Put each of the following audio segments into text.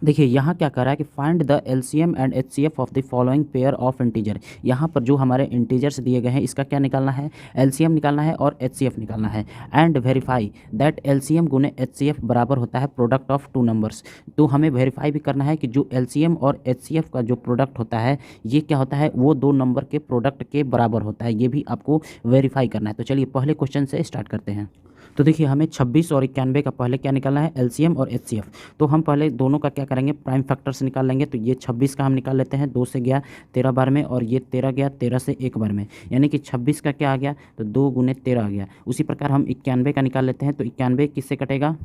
देखिए यहाँ क्या कर रहा है कि find the LCM and HCF of the following pair of integer. यहाँ पर जो हमारे इंटीजर्स दिए गए हैं इसका क्या निकालना है, एलसीएम निकालना है और एचसीएफ निकालना है। एंड वेरीफाई दैट एलसीएम गुने एचसीएफ बराबर होता है प्रोडक्ट ऑफ टू नंबर्स। तो हमें वेरीफाई भी करना है कि जो एलसीएम और एचसीएफ का जो प्रोडक्ट होता है ये क्या होता है, वो दो नंबर के प्रोडक्ट के बराबर होता है। ये भी आपको वेरीफाई करना है। तो चलिए पहले क्वेश्चन से स्टार्ट करते हैं। तो देखिए हमें 26 और 91 का पहले क्या निकालना है, एलसीएम और एचसीएफ। तो हम पहले दोनों का क्या करेंगे, प्राइम फैक्टर से निकाल लेंगे। तो ये 26 का हम निकाल लेते हैं, 2 से गया 13 बार में, और ये 13 गया 13 से 1 बार में, यानी कि 26 का क्या आ गया, तो 2 गुने 13 आ गया। उसी प्रकार हम 91 का निकाल लेते हैं। तो 91 किससे कटेगा,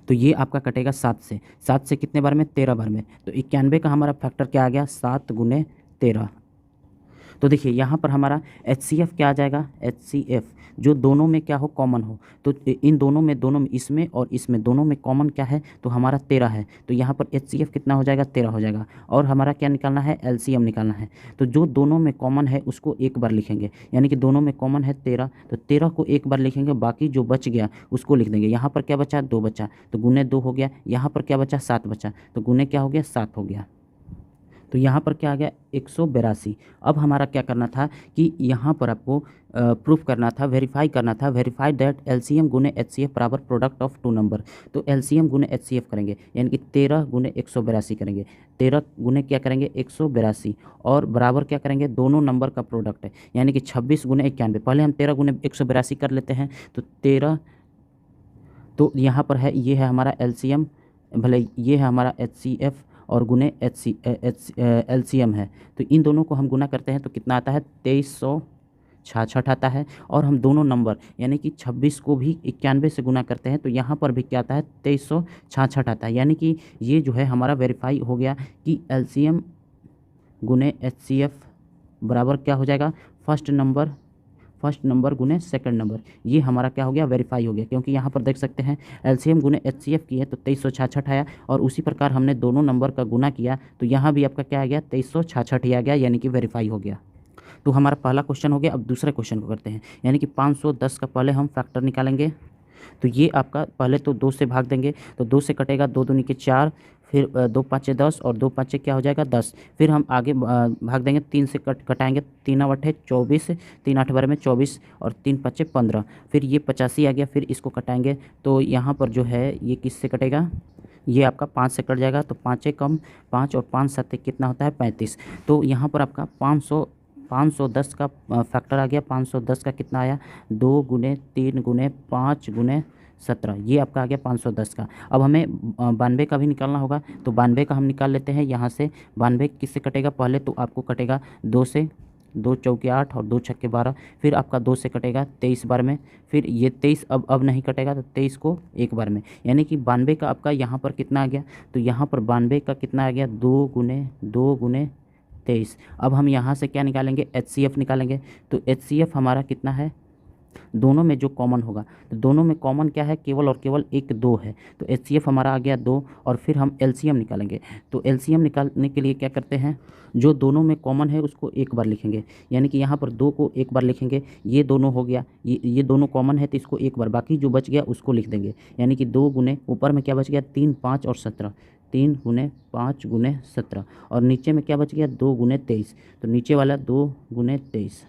तो ये आपका कटेगा 7 से। 7 से कितने बार में, 13 बार में। तो 91 का हमारा फैक्टर क्या आ गया, 7 गुने 13। तो देखिए यहाँ पर हमारा एचसीएफ क्या आ जाएगा, एचसीएफ जो दोनों में क्या हो, कॉमन हो। तो इन दोनों में इसमें और इसमें दोनों में कॉमन क्या है, तो हमारा 13 है। तो यहाँ पर एचसीएफ कितना हो जाएगा, 13 हो जाएगा। और हमारा क्या निकालना है, एलसीएम निकालना है। तो जो दोनों में कॉमन है उसको एक बार लिखेंगे, यानी कि दोनों में कॉमन है 13, तो 13 को एक बार लिखेंगे, बाकी जो बच गया उसको लिख देंगे। यहाँ पर क्या बचा, 2 बचा, तो गुने 2 हो गया। यहाँ पर क्या बचा, 7 बचा, तो गुने क्या हो गया, 7 हो गया। तो यहाँ पर क्या आ गया, 182। अब हमारा क्या करना था कि यहाँ पर आपको प्रूफ करना था, वेरीफाई करना था, वेरीफाई दैट एलसीएम गुने एचसीएफ बराबर प्रोडक्ट ऑफ टू नंबर। तो एलसीएम गुने एचसीएफ करेंगे, यानी कि 13 गुने 182 करेंगे। 13 गुने क्या करेंगे, 182, और बराबर क्या करेंगे, दोनों नंबर का प्रोडक्ट है, यानी कि 26 गुने 91। पहले हम 13 गुने 182 कर लेते हैं। तो 13, तो यहाँ पर है, ये है हमारा एलसीएम, भले ये है हमारा एचसीएफ, और गुने एलसीएम है। तो इन दोनों को हम गुना करते हैं तो कितना आता है, 2366 आता है। और हम दोनों नंबर यानी कि 26 को भी 91 से गुना करते हैं तो यहाँ पर भी क्या आता है, 2366 आता है। यानी कि ये जो है हमारा वेरीफाई हो गया कि एलसीएम गुने एचसीएफ बराबर क्या हो जाएगा, फर्स्ट नंबर गुने सेकंड नंबर। ये हमारा क्या हो गया, वेरीफाई हो गया। क्योंकि यहाँ पर देख सकते हैं एलसीएम गुने एचसीएफ की है तो 2366 आया, और उसी प्रकार हमने दोनों नंबर का गुना किया तो यहाँ भी आपका क्या आ गया, 2366 ही आ गया, यानी कि वेरीफाई हो गया। तो हमारा पहला क्वेश्चन हो गया। अब दूसरे क्वेश्चन को करते हैं, यानी कि 510 का पहले हम फैक्टर निकालेंगे। तो ये आपका पहले तो 2 से भाग देंगे, तो 2 से कटेगा, 2 दूनी के 4, फिर 2 पाँचे 10, और 2 पाँचे क्या हो जाएगा, 10। फिर हम आगे भाग देंगे, 3 से कटाएंगे, 3 8 24, 3 8 बार में 24, और 3 5 15। फिर ये 85 आ गया, फिर इसको कटाएंगे तो यहाँ पर जो है ये किससे कटेगा, ये आपका 5 से कट जाएगा। तो 5 कम 5 और 5 7 कितना होता है, 35। तो यहाँ पर आपका 510 का फैक्टर आ गया। 510 का कितना आया, 2 गुने 3 गुने 5 गुने 17, ये आपका आ गया 510 का। अब हमें 92 का भी निकालना होगा, तो 92 का हम निकाल लेते हैं यहाँ से। 92 किससे कटेगा, पहले तो आपको कटेगा 2 से, 2 चौके 8 और 2 छक्के 12, फिर आपका 2 से कटेगा 23 बार में, फिर ये 23 अब नहीं कटेगा, तो 23 को एक बार में, यानी कि 92 का आपका यहाँ पर कितना आ गया, तो यहाँ पर 92 का कितना आ गया, 2 गुने 23। अब हम यहाँ से क्या निकालेंगे, एचसीएफ निकालेंगे। तो एचसीएफ हमारा कितना है, दोनों में जो कॉमन होगा, तो दोनों में कॉमन क्या है, केवल और केवल एक 2 है। तो एचसीएफ हमारा आ गया 2, और फिर हम एलसीएम निकालेंगे। तो एलसीएम निकालने के लिए क्या करते हैं, जो दोनों में कॉमन है उसको एक बार लिखेंगे, यानी कि यहाँ पर 2 को एक बार लिखेंगे। ये दोनों हो गया, ये दोनों कॉमन है तो इसको एक बार, बाकी जो बच गया उसको लिख देंगे। यानी कि 2 गुने, ऊपर में क्या बच गया, 3 5 और 17, 3 गुने 5 गुने 17, और नीचे में क्या बच गया, 2 गुने 23। तो नीचे वाला 2 गुने 23,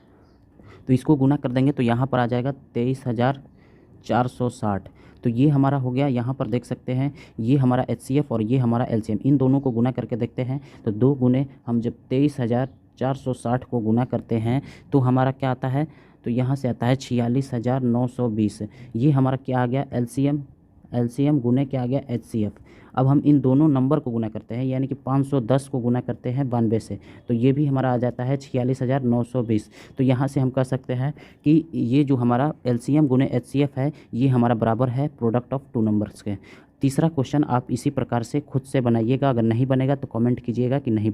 तो इसको गुना कर देंगे तो यहाँ पर आ जाएगा 23,460। तो ये हमारा हो गया। यहाँ पर देख सकते हैं ये हमारा एचसीएफ और ये हमारा एलसीएम, इन दोनों को गुना करके देखते हैं। तो 2 गुने, हम जब 23,460 को गुना करते हैं तो हमारा क्या आता है, तो यहाँ से आता है 46,920। ये हमारा क्या आ गया, एलसीएम गुने क्या आ गया, एचसीएफ। अब हम इन दोनों नंबर को गुना करते हैं, यानी कि 510 को गुना करते हैं 92 से, तो ये भी हमारा आ जाता है 46,920। तो यहाँ से हम कह सकते हैं कि ये जो हमारा एलसीएम गुने एचसीएफ है ये हमारा बराबर है प्रोडक्ट ऑफ टू नंबर्स के। तीसरा क्वेश्चन आप इसी प्रकार से खुद से बनाइएगा, अगर नहीं बनेगा तो कमेंट कीजिएगा कि नहीं